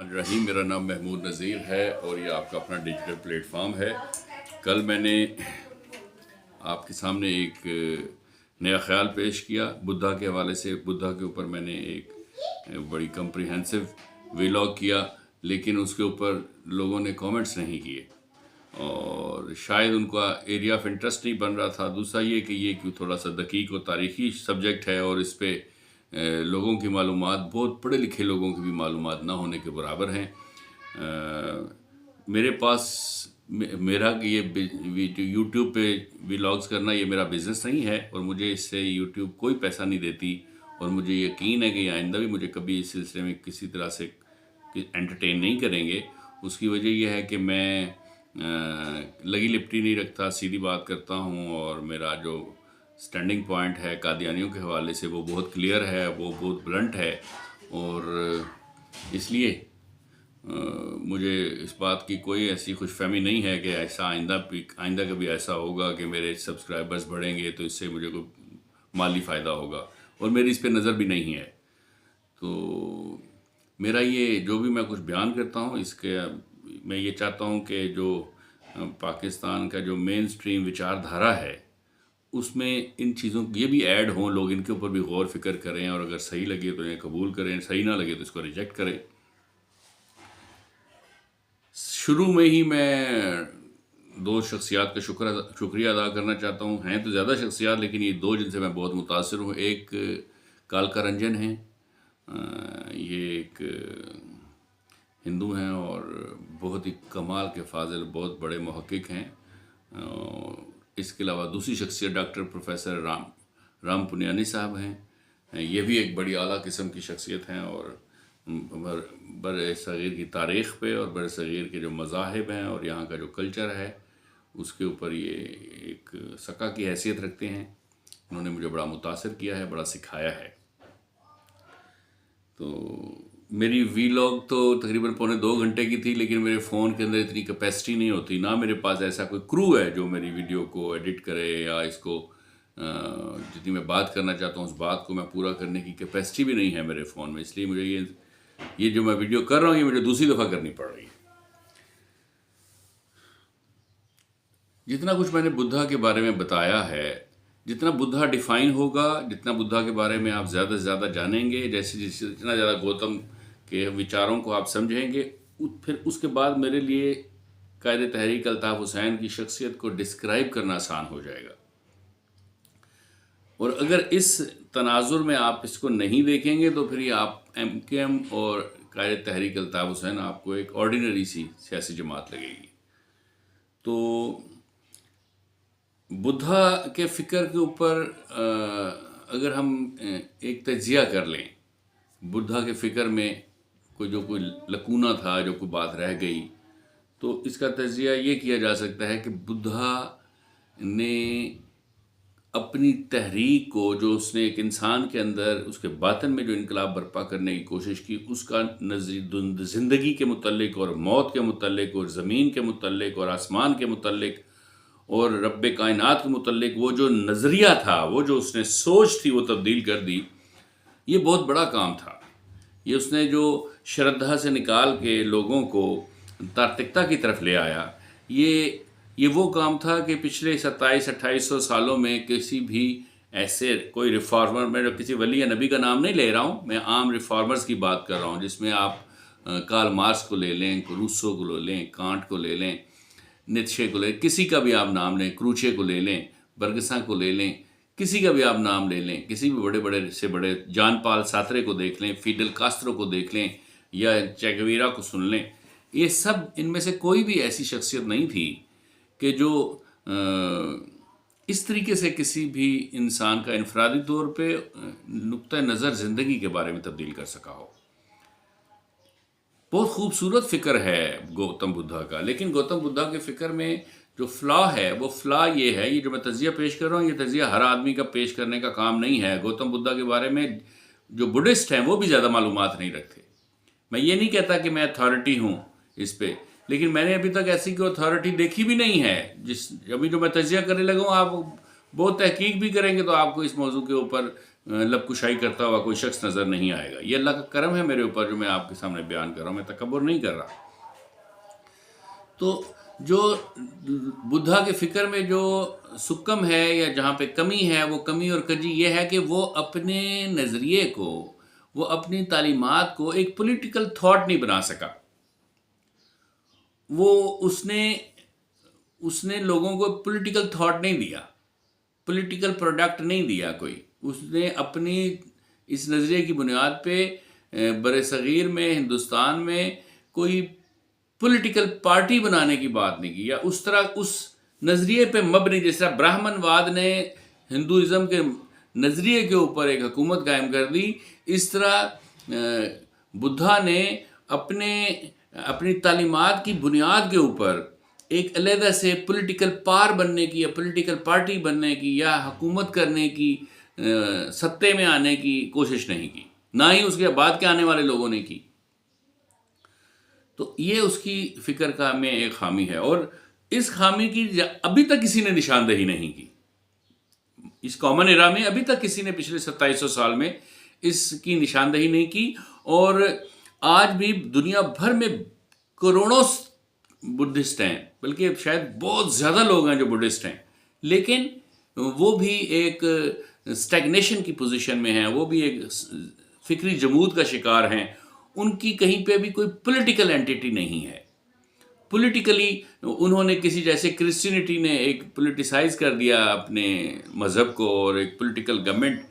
रहीम, मेरा नाम महमूद नज़ीर है और ये आपका अपना डिजिटल प्लेटफॉर्म है। कल मैंने आपके सामने एक नया ख्याल पेश किया बुद्धा के हवाले से। बुद्धा के ऊपर मैंने एक बड़ी कम्प्रिहेंसिव व्लॉग किया, लेकिन उसके ऊपर लोगों ने कमेंट्स नहीं किए और शायद उनका एरिया ऑफ इंटरेस्ट नहीं बन रहा था। दूसरा ये कि ये क्यों थोड़ा सा दकीक और तारीख़ी सब्जेक्ट है और इस पे लोगों की मालूमात, बहुत पढ़े लिखे लोगों की भी मालूमात ना होने के बराबर हैं। मेरे पास मेरा ये यूट्यूब पे व्लॉग्स करना ये मेरा बिज़नेस नहीं है और मुझे इससे यूट्यूब कोई पैसा नहीं देती और मुझे यकीन है कि आइंदा भी मुझे कभी इस सिलसिले में किसी तरह से एंटरटेन नहीं करेंगे। उसकी वजह यह है कि मैं लगी लिपटी नहीं रखता, सीधी बात करता हूँ और मेरा जो स्टैंडिंग पॉइंट है कादियानियों के हवाले से वो बहुत क्लियर है, वो बहुत ब्लंट है और इसलिए मुझे इस बात की कोई ऐसी खुशफहमी नहीं है कि ऐसा आइंदा कभी ऐसा होगा कि मेरे सब्सक्राइबर्स बढ़ेंगे तो इससे मुझे कोई माली फ़ायदा होगा और मेरी इस पर नज़र भी नहीं है। तो मेरा ये जो भी मैं कुछ बयान करता हूँ इसके मैं ये चाहता हूँ कि जो पाकिस्तान का जो मेन स्ट्रीम विचारधारा है उसमें इन चीज़ों ये भी ऐड हों, लोग इनके ऊपर भी गौर फिक्र करें और अगर सही लगे तो इन्हें कबूल करें, सही ना लगे तो इसको रिजेक्ट करें। शुरू में ही मैं दो शख्सियात का शुक्रिया अदा करना चाहता हूँ। हैं तो ज़्यादा शख्सियात लेकिन ये दो जिनसे मैं बहुत मुतासिर हूँ। एक कालका रंजन हैं, ये एक हिंदू हैं और बहुत ही कमाल के फाजिल, बहुत बड़े मुहक्किक हैं। इसके अलावा दूसरी शख्सियत डॉक्टर प्रोफेसर राम पुनियानी साहब हैं। ये भी एक बड़ी आला किस्म की शख्सियत हैं और बर सग़ीर की तारीख़ पे और बर सग़ीर के जो मज़ाहिब हैं और यहाँ का जो कल्चर है उसके ऊपर ये एक सका की हैसियत रखते हैं। उन्होंने मुझे बड़ा मुतासिर किया है, बड़ा सिखाया है। तो मेरी वीलॉग तो तकरीबन पौने 2 घंटे की थी, लेकिन मेरे फ़ोन के अंदर इतनी कैपेसिटी नहीं होती, ना मेरे पास ऐसा कोई क्रू है जो मेरी वीडियो को एडिट करे या इसको जितनी मैं बात करना चाहता हूँ उस बात को मैं पूरा करने की कैपेसिटी भी नहीं है मेरे फ़ोन में। इसलिए मुझे ये जो मैं वीडियो कर रहा हूँ ये मुझे दूसरी दफ़ा करनी पड़ रही है। जितना कुछ मैंने बुद्धा के बारे में बताया है, जितना बुद्धा डिफ़ाइन होगा, जितना बुद्धा के बारे में आप ज़्यादा से ज़्यादा जानेंगे, जितना ज़्यादा गौतम के विचारों को आप समझेंगे, फिर उसके बाद मेरे लिए कायदे तहरीक अल्ताफ़ हुसैन की शख्सियत को डिस्क्राइब करना आसान हो जाएगा। और अगर इस तनाजुर में आप इसको नहीं देखेंगे तो फिर ये आप MKM और कायदे तहरीक अल्ताफ़ हुसैन आपको एक ऑर्डिनरी सी सियासी जमात लगेगी। तो बुद्धा के फ़िक्र के ऊपर अगर हम एक तजिया कर लें, बुद्धा के फ़िक्र में कोई लकूना था, जो कोई बात रह गई, तो इसका तजिया ये किया जा सकता है कि बुद्धा ने अपनी तहरीक को, जो उसने एक इंसान के अंदर उसके बातन में जो इनकलाब बर्पा करने की कोशिश की, उसका ज़िंदगी के मुतल्लिक और मौत के मुतल्लिक और ज़मीन के मुतल्लिक और आसमान के मुतल्लिक और रब्बे कायनात के मुतल्लिक वो जो नज़रिया था, वो जो उसने सोच थी, वो तब्दील कर दी। ये बहुत बड़ा काम था। ये उसने जो श्रद्धा से निकाल के लोगों को तार्किकता की तरफ ले आया, ये वो काम था कि पिछले 2700-2800 सालों में किसी भी ऐसे कोई रिफॉर्मर, मैं किसी वली या नबी का नाम नहीं ले रहा हूँ, मैं आम रिफॉर्मर्स की बात कर रहा हूँ, जिसमें आप कार्ल मार्क्स को ले लें, रूसो को ले लें, कांट को ले लें, नीत्शे को ले, किसी का भी आप नाम लें, क्रूचे को ले लें, बर्गसा को ले लें, किसी का भी आप नाम ले लें, किसी भी बड़े से बड़े जॉन पॉल सार्त्रे को देख लें, फिडेल कास्ट्रो को देख लें या चे गुवेरा को सुन लें। ये सब, इनमें से कोई भी ऐसी शख्सियत नहीं थी कि जो इस तरीके से किसी भी इंसान का इनफरादी तौर पे नुक्ता नज़र ज़िंदगी के बारे में तब्दील कर सका हो। बहुत खूबसूरत फ़िक्र है गौतम बुद्धा का, लेकिन गौतम बुद्धा के फ़िक्र में जो फ़्लॉ है, वो फ़्लॉ ये है, ये जो मैं तज़िया पेश कर रहा हूँ, ये तज़िया हर आदमी का पेश करने का काम नहीं है। गौतम बुद्धा के बारे में जो बुद्धिस्ट हैं वो भी ज़्यादा मालूमात नहीं रखते। मैं ये नहीं कहता कि मैं अथॉरिटी हूँ इस पे, लेकिन मैंने अभी तक ऐसी कोई अथॉरिटी देखी भी नहीं है। अभी जो मैं तज़िया करने लगा हूँ, आप बहुत तहकीक भी करेंगे तो आपको इस मौजू के ऊपर लबकुशाई करता हुआ कोई शख्स नज़र नहीं आएगा। ये अल्लाह का करम है मेरे ऊपर जो मैं आपके सामने बयान कर रहा हूँ, मैं तकब्बुर नहीं कर रहा। तो जो बुद्धा के फ़िक्र में जो सुक्कम है या जहाँ पे कमी है, वो कमी और कजी ये है कि वो अपने नज़रिए को, वो अपनी तालीमात को एक पॉलिटिकल थॉट नहीं बना सका। वो उसने लोगों को पॉलिटिकल थॉट नहीं दिया, पॉलिटिकल प्रोडक्ट नहीं दिया कोई। उसने अपनी इस नज़रिए की बुनियाद पे बरसगीर में, हिंदुस्तान में कोई पॉलिटिकल पार्टी बनाने की बात नहीं की, या उस तरह उस नज़रिए पे मबनी, जिस तरह ब्राह्मणवाद ने हिंदुइज़्म के नज़रिए के ऊपर एक हुकूमत कायम कर दी, इस तरह बुद्धा ने अपनी तालीमात की बुनियाद के ऊपर एक अलहदा से पॉलिटिकल पार बनने की या पॉलिटिकल पार्टी बनने की या हुकूमत करने की, सत्ते में आने की कोशिश नहीं की, ना ही उसके बाद के आने वाले लोगों ने की। तो ये उसकी फ़िक्र का में एक खामी है, और इस खामी की अभी तक किसी ने निशानदेही नहीं की। इस कॉमन एरा में अभी तक किसी ने पिछले 2700 साल में इसकी निशानदेही नहीं की। और आज भी दुनिया भर में करोड़ों बुद्धिस्ट हैं, बल्कि शायद बहुत ज़्यादा लोग हैं जो बुद्धिस्ट हैं, लेकिन वो भी एक स्टैग्नेशन की पोजीशन में हैं, वो भी एक फ़िक्री जमूद का शिकार हैं। उनकी कहीं पे भी कोई पॉलिटिकल एंटिटी नहीं है। पॉलिटिकली उन्होंने किसी, जैसे क्रिश्चियनिटी ने एक पॉलिटिसाइज कर दिया अपने मज़हब को, और एक पॉलिटिकल गवर्नमेंट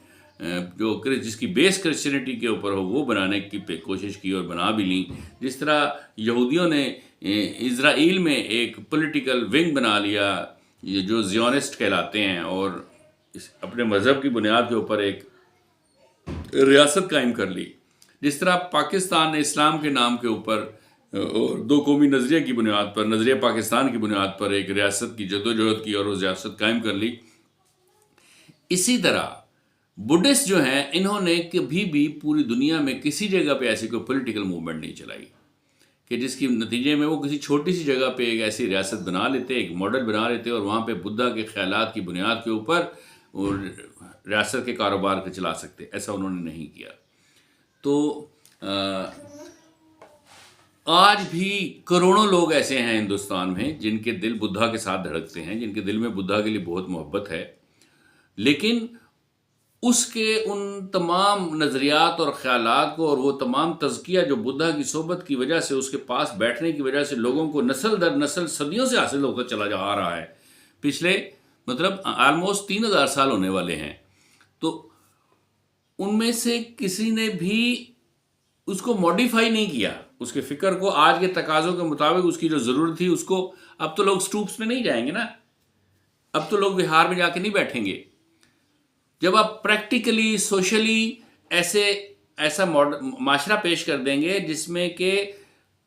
जो जिसकी बेस क्रिश्चियनिटी के ऊपर हो वो बनाने की कोशिश की और बना भी ली। जिस तरह यहूदियों ने इज़राइल में एक पॉलिटिकल विंग बना लिया, ये जो ज़ियोनिस्ट कहलाते हैं, और अपने मज़हब की बुनियाद के ऊपर एक रियासत कायम कर ली। जिस तरह पाकिस्तान ने इस्लाम के नाम के ऊपर और दो कौमी नज़रिए की बुनियाद पर, नज़रिया पाकिस्तान की बुनियाद पर एक रियासत की जदोजहद की और उस रियासत कायम कर ली। इसी तरह बुद्धिस्ट जो हैं, इन्होंने कभी भी पूरी दुनिया में किसी जगह पे ऐसी कोई पॉलिटिकल मूवमेंट नहीं चलाई कि जिसकी नतीजे में वो किसी छोटी सी जगह पे एक ऐसी रियासत बना लेते, एक मॉडल बना लेते, और वहाँ पे बुद्धा के ख्यालात की बुनियाद के ऊपर और रियासत के कारोबार को चला सकते। ऐसा उन्होंने नहीं किया। तो आज भी करोड़ों लोग ऐसे हैं हिंदुस्तान में जिनके दिल बुद्धा के साथ धड़कते हैं, जिनके दिल में बुद्धा के लिए बहुत मोहब्बत है, लेकिन उसके उन तमाम नज़रियात और ख़यालात को और वो तमाम तज़किया जो बुद्धा की सोबत की वजह से, उसके पास बैठने की वजह से लोगों को नस्ल दर नस्ल सदियों से हासिल होकर चला जा आ रहा है। पिछले मतलब आलमोस्ट 3000 साल होने वाले हैं। तो उनमें से किसी ने भी उसको मॉडिफाई नहीं किया, उसके फ़िक्र को आज के तकाज़ों के मुताबिक उसकी जो ज़रूरत थी उसको। अब तो लोग स्टूप्स में नहीं जाएंगे ना, अब तो लोग विहार में जाके नहीं बैठेंगे। जब आप प्रैक्टिकली सोशली ऐसा माशरा पेश कर देंगे जिसमें कि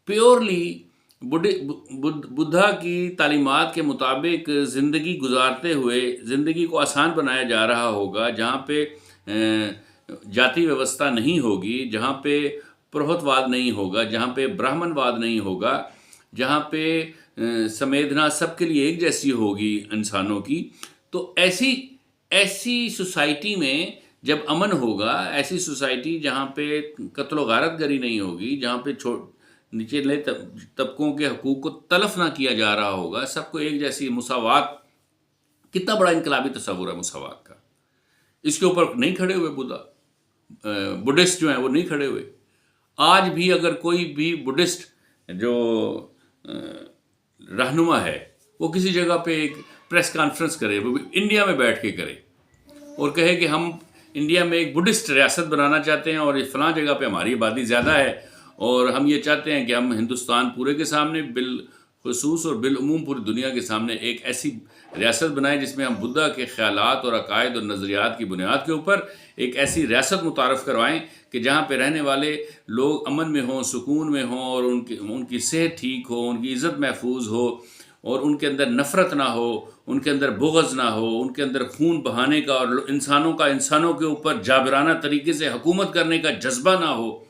प्योरली बुद्धा की तालीमात के मुताबिक ज़िंदगी गुजारते हुए ज़िंदगी को आसान बनाया जा रहा होगा, जहाँ पे जाति व्यवस्था नहीं होगी, जहाँ पे पुरोहितवाद नहीं होगा, जहाँ पे ब्राह्मणवाद नहीं होगा, जहाँ पे संवेदना सबके लिए एक जैसी होगी इंसानों की, तो ऐसी सोसाइटी में जब अमन होगा, ऐसी सोसाइटी जहाँ पे कत्ल गारतगरी नहीं होगी, जहाँ पे निचले तबकों के हकूक़ को तलफ ना किया जा रहा होगा, सबको एक जैसी मुसावात। कितना बड़ा इनकलाबी तस्वुर है मुसावात का। इसके ऊपर नहीं खड़े हुए बुद्धिस्ट जो हैं वो नहीं खड़े हुए। आज भी अगर कोई भी बुद्धिस्ट जो रहनुमा है वो किसी जगह पे एक प्रेस कॉन्फ्रेंस करे, वो भी इंडिया में बैठ के करे, और कहे कि हम इंडिया में एक बुद्धिस्ट रियासत बनाना चाहते हैं और फलां जगह पे हमारी आबादी ज़्यादा है और हम ये चाहते हैं कि हम हिंदुस्तान पूरे के सामने बिलखुसूस और बिलउमूम पूरी दुनिया के सामने एक ऐसी रियासत बनाएं जिसमें हम बुद्धा के ख़यालात और अकायद और नज़रियात की बुनियाद के ऊपर एक ऐसी रियासत मुतारफ़ करवाएं कि जहाँ पे रहने वाले लोग अमन में हों, सुकून में हों, और उनकी सेहत ठीक हो, उनकी इज़्ज़त महफूज हो, और उनके अंदर नफ़रत ना हो, उनके अंदर बुग़्ज़ ना हो, उनके अंदर खून बहाने का और इंसानों के ऊपर जाबराना तरीके से हुकूमत करने का जज्बा ना हो,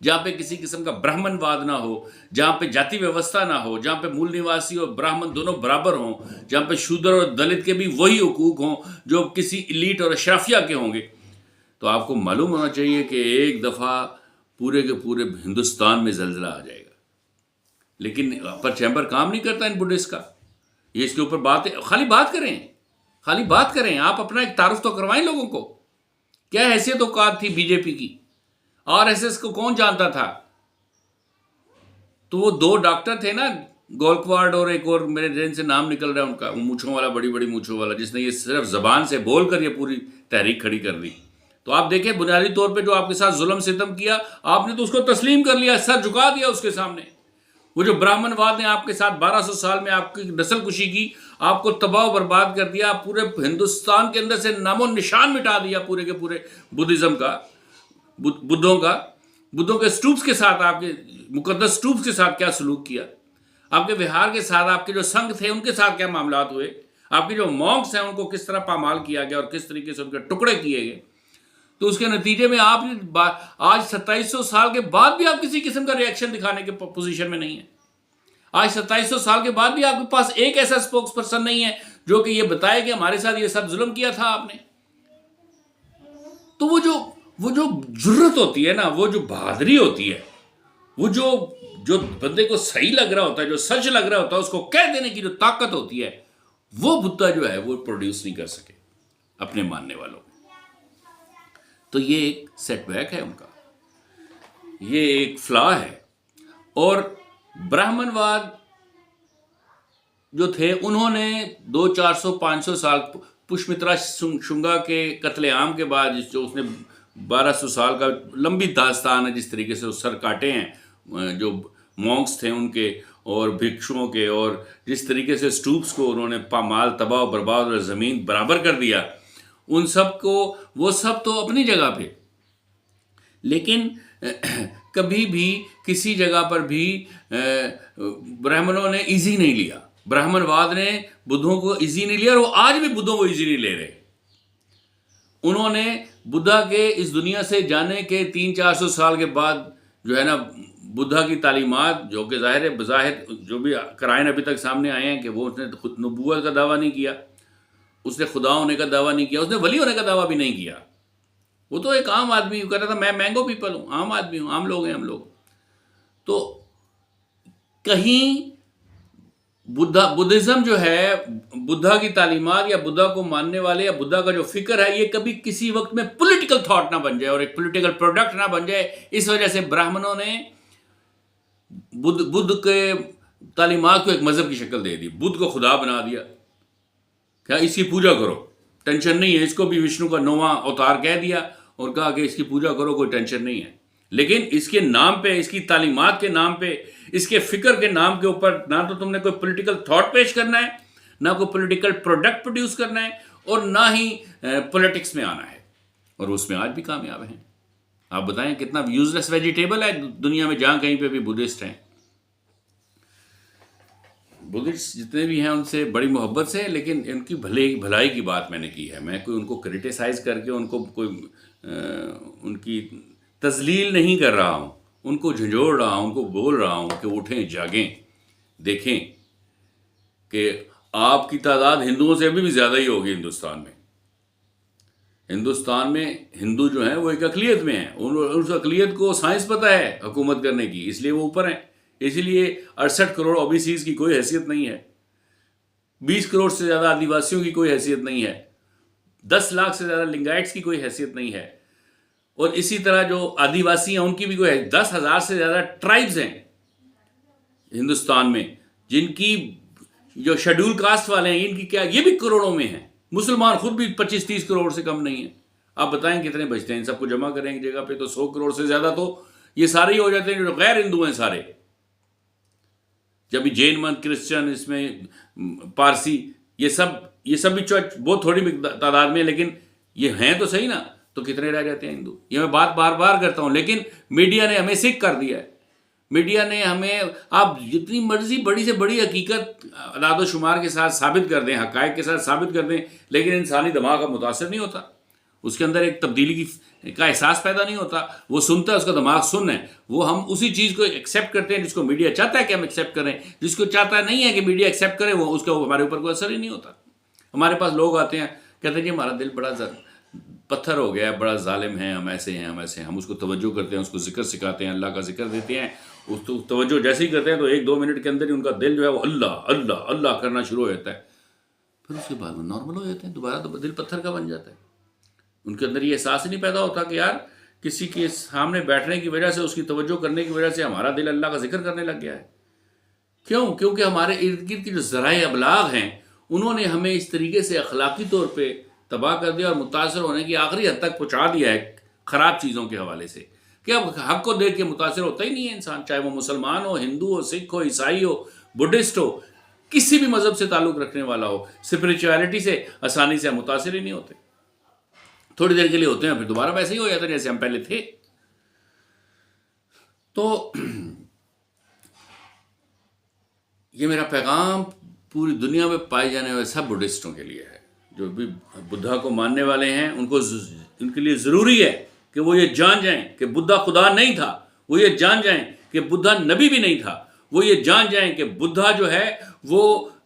जहाँ पे किसी किस्म का ब्राह्मणवाद ना हो, जहाँ पे जाति व्यवस्था ना हो, जहाँ पे मूल निवासी और ब्राह्मण दोनों बराबर हों, जहाँ पे शूद्र और दलित के भी वही हुकूक हों जो किसी इलीट और अशराफिया के होंगे। तो आपको मालूम होना चाहिए कि एक दफ़ा पूरे के पूरे हिंदुस्तान में जल्जला आ जाएगा। लेकिन अपर चैम्बर काम नहीं करता इन बुद्धिस्ट का। ये इसके ऊपर खाली बात करें। आप अपना एक तारुफ तो करवाएं लोगों को। क्या हैसियत औकात थी बीजेपी की? आरएसएस को कौन जानता था? तो वो 2 डॉक्टर थे ना, गोलकवाड और एक और मेरे जहन से नाम निकल रहा है उनका, वो मूंछों वाला, बड़ी बड़ी मूंछों वाला, जिसने ये सिर्फ जबान से बोलकर ये पूरी तहरीक खड़ी कर दी। तो आप देखें, बुनियादी तौर पे जो आपके साथ जुल्म सितम किया, आपने तो उसको तस्लीम कर लिया, सर झुका दिया उसके सामने। वो जो ब्राह्मणवाद ने आपके साथ 1200 साल में आपकी नस्ल कुशी की, आपको तबाह बर्बाद कर दिया, पूरे हिंदुस्तान के अंदर से नामो निशान मिटा दिया पूरे के पूरे बुद्धिज्म का, बुद्धों के स्टूप्स के साथ, आपके मुकद्दस स्टूप्स के साथ क्या सलूक किया, आपके विहार के साथ, आपके जो संघ थे उनके साथ क्या मामलात हुए, आपके जो मॉन्क्स हैं उनको किस तरह पामाल किया गया और किस तरीके से उनके टुकड़े किए गए। तो उसके नतीजे में आप आज 2700 साल के बाद भी आप किसी किस्म का रिएक्शन दिखाने के पोजीशन में नहीं है। आज 2700 साल के बाद भी आपके पास एक ऐसा स्पोक्स पर्सन नहीं है जो कि ये बताए कि हमारे साथ ये सब जुल्म किया था आपने। तो वो जो जुर्रत होती है ना, वो जो बहादुरी होती है, वो जो बंदे को सही लग रहा होता है, जो सच लग रहा होता है, उसको कह देने की जो ताकत होती है, वो बुद्धा जो है वो प्रोड्यूस नहीं कर सके अपने मानने वालों को। तो ये एक सेटबैक है उनका, ये एक फ्लॉ है। और ब्राह्मणवाद जो थे, उन्होंने 200, 400, 500 साल पुष्यमित्रा शुंगा के कत्लेआम के बाद, जो उसने 1200 साल का लंबी दास्तान है, जिस तरीके से वो सर काटे हैं जो मॉन्क्स थे उनके और भिक्षुओं के, और जिस तरीके से स्टूप्स को उन्होंने पामाल, तबाह बर्बाद और ज़मीन बराबर कर दिया, उन सब को, वो सब तो अपनी जगह पे, लेकिन कभी भी किसी जगह पर भी ब्राह्मणों ने इजी नहीं लिया, ब्राह्मणवाद ने बुद्धों को इजी नहीं लिया, और वो आज भी बुद्धों को इजी नहीं ले रहे। उन्होंने बुद्धा के इस दुनिया से जाने के 300-400 साल के बाद जो है ना, बुद्धा की तालीमात, जो कि ज़ाहिर है बज़ाहिर जो भी कराइन अभी तक सामने आए हैं कि वो उसने खुद नबूवत का दावा नहीं किया, उसने खुदा होने का दावा नहीं किया, उसने वली होने का दावा भी नहीं किया। वो तो एक आम आदमी कह रहा था, मैं मैंगो पीपल हूँ, आम आदमी हूँ, आम लोग हैं हम लोग। तो कहीं बुद्धिज़्म जो है, बुद्धा की तालीमात या बुद्धा को मानने वाले या बुद्धा का जो फिक्र है, ये कभी किसी वक्त में पॉलिटिकल थॉट ना बन जाए और एक पॉलिटिकल प्रोडक्ट ना बन जाए। इस वजह से ब्राह्मणों ने बुद्ध के तालीमात को एक मज़हब की शक्ल दे दी, बुद्ध को खुदा बना दिया। क्या इसकी पूजा करो, टेंशन नहीं है, इसको भी विष्णु का 9वां अवतार कह दिया और कहा कि इसकी पूजा करो, कोई टेंशन नहीं है। लेकिन इसके नाम पे, इसकी तालीमात के नाम पे, इसके फिक्र के नाम के ऊपर ना तो तुमने कोई पॉलिटिकल थॉट पेश करना है, ना कोई पॉलिटिकल प्रोडक्ट प्रोड्यूस करना है, और ना ही पॉलिटिक्स में आना है। और उसमें आज भी कामयाब हैं। आप बताएं कितना यूजलेस वेजिटेबल है दुनिया में, जहां कहीं पे भी बुद्धिस्ट हैं। बुद्धिस्ट जितने भी हैं उनसे बड़ी मोहब्बत से, लेकिन इनकी भलाई की बात मैंने की है। मैं कोई उनको क्रिटिसाइज करके उनको कोई उनकी तजलील नहीं कर रहा हूँ, उनको झंझोड़ रहा हूँ, उनको बोल रहा हूँ कि उठें, जागें, देखें कि आपकी तादाद हिंदुओं से अभी भी ज़्यादा ही होगी हिंदुस्तान में। हिंदुस्तान में हिंदू जो हैं वो एक अक़लियत में हैं, उस अक़लियत को साइंस पता है हुकूमत करने की, इसलिए वो ऊपर हैं। इसीलिए 68 करोड़ ओबीसीज़ की कोई हैसियत नहीं है, 20 करोड़ से ज़्यादा आदिवासियों की कोई हैसियत नहीं है, 10 लाख से ज़्यादा लिंगाइट्स की कोई हैसियत नहीं है, और इसी तरह जो आदिवासी हैं उनकी भी कोई है। 10,000 से ज़्यादा ट्राइब्स हैं हिंदुस्तान में, जिनकी जो शेड्यूल कास्ट वाले हैं, इनकी क्या, ये भी करोड़ों में हैं। मुसलमान खुद भी 25-30 करोड़ से कम नहीं है। आप बताएं कितने बचते हैं? इन सबको जमा करें एक जगह पे तो 100 करोड़ से ज़्यादा तो ये सारे ही हो जाते हैं जो गैर हिंदू हैं सारे। जब भी जैन मत, क्रिश्चियन, इसमें पारसी, ये सब भी बहुत थोड़ी तादाद में, लेकिन ये हैं तो सही ना, तो कितने रह जाते हैं हिंदू? ये मैं बात बार बार करता हूँ, लेकिन मीडिया ने हमें सिक कर दिया है। मीडिया ने हमें, आप जितनी मर्जी बड़ी से बड़ी हकीकत अदाद शुमार के साथ साबित कर दें, हकायक के साथ साबित कर दें, लेकिन इंसानी दिमाग का मुतासर नहीं होता, उसके अंदर एक तब्दीली का एहसास पैदा नहीं होता। वो सुनता है, उसका दिमाग सुन है, वो हम उसी चीज़ को एक्सेप्ट करते हैं जिसको मीडिया चाहता है कि हम एक्सेप्ट करें, जिसको चाहता नहीं है कि मीडिया एक्सेप्ट करे, वो उसका हमारे ऊपर कोई असर ही नहीं होता। हमारे पास लोग आते हैं, कहते हैं जी हमारा दिल बड़ा पत्थर हो गया है, बड़ा जालिम है, हम ऐसे हैं, हम ऐसे हैं। हम उसको तवज्जो करते हैं, उसको जिक्र सिखाते हैं, अल्लाह का जिक्र देते हैं, उस तो तवज्जो जैसे ही करते हैं तो 1-2 मिनट के अंदर ही उनका दिल जो है वो अल्लाह अल्लाह अल्लाह करना शुरू हो जाता है। फिर उसके बाद वो नॉर्मल हो जाते हैं, दोबारा तो दिल पत्थर का बन जाता है। उनके अंदर ये एहसास ही नहीं पैदा होता कि यार किसी के सामने बैठने की वजह से, उसकी तवज्जो करने की वजह से हमारा दिल अल्लाह का जिक्र करने लग गया है। क्यों? क्योंकि हमारे इर्द गिर्द की जो ज़राए अबलाग हैं उन्होंने हमें इस तरीके से अखलाकी तौर पे तबाह कर दिया और मुतासर होने की आखिरी हद तक पहुँचा दिया है ख़राब चीज़ों के हवाले से, कि अब हक़ को देख के मुतासर होता ही नहीं है इंसान, चाहे वो मुसलमान हो, हिंदू हो, सिख हो, ईसाई हो, बुद्धिस्ट हो, किसी भी मज़हब से ताल्लुक़ रखने वाला हो, स्पिरिचुअलिटी से आसानी से हम मुतासर ही नहीं होते। थोड़ी देर के लिए होते हैं, फिर दोबारा वैसे ही हो जाते हैं जैसे हम पहले थे। तो ये मेरा पैगाम पूरी दुनिया में पाए जाने वाले सब बुद्धिस्टों के लिए है। जो भी बुद्धा को मानने वाले हैं उनके लिए ज़रूरी है कि वो ये जान जाएं कि बुद्धा खुदा नहीं था, वो ये जान जाएं कि बुद्धा नबी भी नहीं था, वो ये जान जाएं कि बुद्धा जो है वो